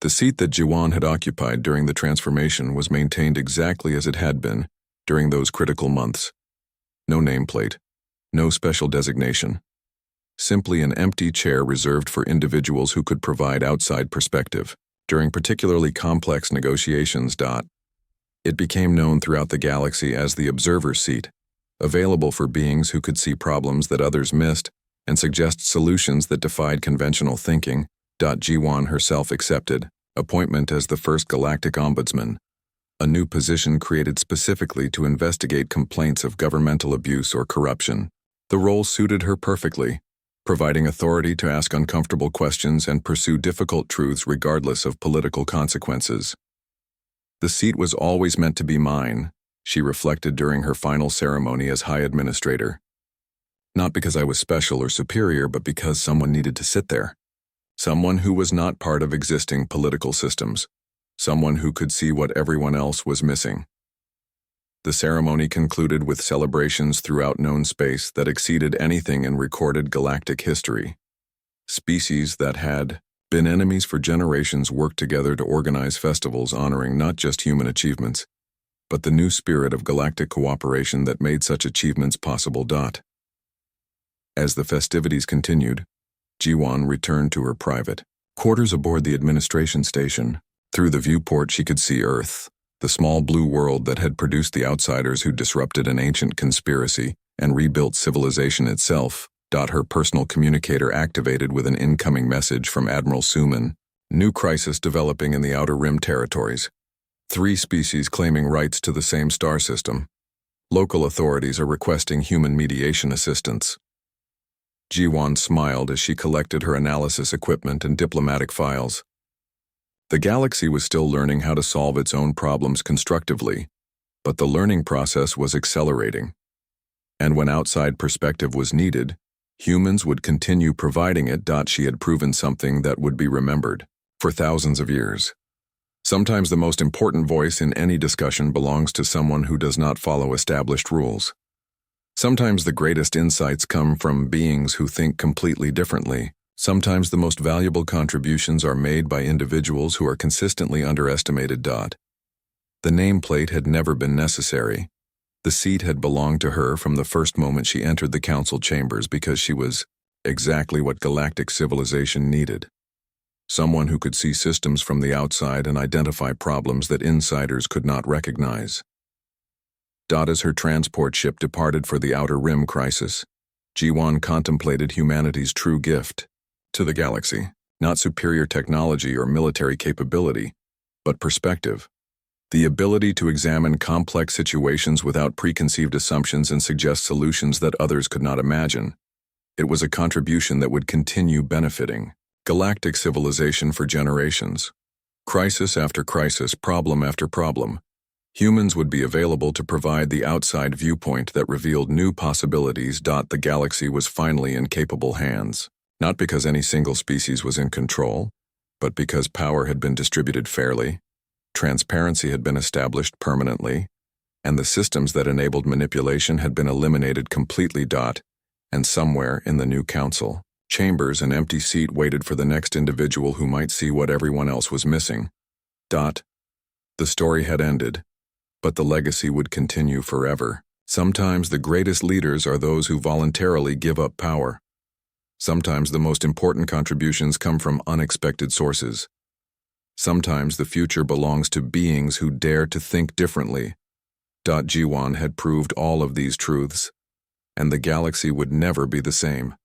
The seat that Jiwan had occupied during the transformation was maintained exactly as it had been during those critical months. No nameplate, no special designation. Simply an empty chair reserved for individuals who could provide outside perspective during particularly complex negotiations. It became known throughout the galaxy as the observer seat, available for beings who could see problems that others missed and suggest solutions that defied conventional thinking. Jiwan herself accepted appointment as the first galactic ombudsman, a new position created specifically to investigate complaints of governmental abuse or corruption. The role suited her perfectly, providing authority to ask uncomfortable questions and pursue difficult truths regardless of political consequences. The seat was always meant to be mine, she reflected during her final ceremony as High Administrator. Not because I was special or superior, but because someone needed to sit there. Someone who was not part of existing political systems. Someone who could see what everyone else was missing. The ceremony concluded with celebrations throughout known space that exceeded anything in recorded galactic history. Species that had been enemies for generations worked together to organize festivals honoring not just human achievements, but the new spirit of galactic cooperation that made such achievements possible. As the festivities continued, Jiwan returned to her private quarters aboard the administration station. Through the viewport she could see Earth, the small blue world that had produced the outsiders who disrupted an ancient conspiracy and rebuilt civilization itself. Her personal communicator activated with an incoming message from Admiral Suman. New crisis developing in the Outer Rim territories. 3 species claiming rights to the same star system. Local authorities are requesting human mediation assistance. Jiwan smiled as she collected her analysis equipment and diplomatic files. The galaxy was still learning how to solve its own problems constructively, but the learning process was accelerating. And when outside perspective was needed, humans would continue providing it. She had proven something that would be remembered for thousands of years. Sometimes the most important voice in any discussion belongs to someone who does not follow established rules. Sometimes the greatest insights come from beings who think completely differently. Sometimes the most valuable contributions are made by individuals who are consistently underestimated. The nameplate had never been necessary. The seat had belonged to her from the first moment she entered the council chambers because she was exactly what galactic civilization needed. Someone who could see systems from the outside and identify problems that insiders could not recognize. As her transport ship departed for the Outer Rim crisis, Jiwan contemplated humanity's true gift to the galaxy, not superior technology or military capability, but perspective. The ability to examine complex situations without preconceived assumptions and suggest solutions that others could not imagine. It was a contribution that would continue benefiting galactic civilization for generations. Crisis after crisis, problem after problem, humans would be available to provide the outside viewpoint that revealed new possibilities. The galaxy was finally in capable hands, not because any single species was in control, but because power had been distributed fairly, transparency had been established permanently, and the systems that enabled manipulation had been eliminated completely. And somewhere in the new council chambers, an empty seat waited for the next individual who might see what everyone else was missing. The story had ended, but the legacy would continue forever. Sometimes the greatest leaders are those who voluntarily give up power. Sometimes the most important contributions come from unexpected sources. Sometimes the future belongs to beings who dare to think differently. Jiwan had proved all of these truths, and the galaxy would never be the same.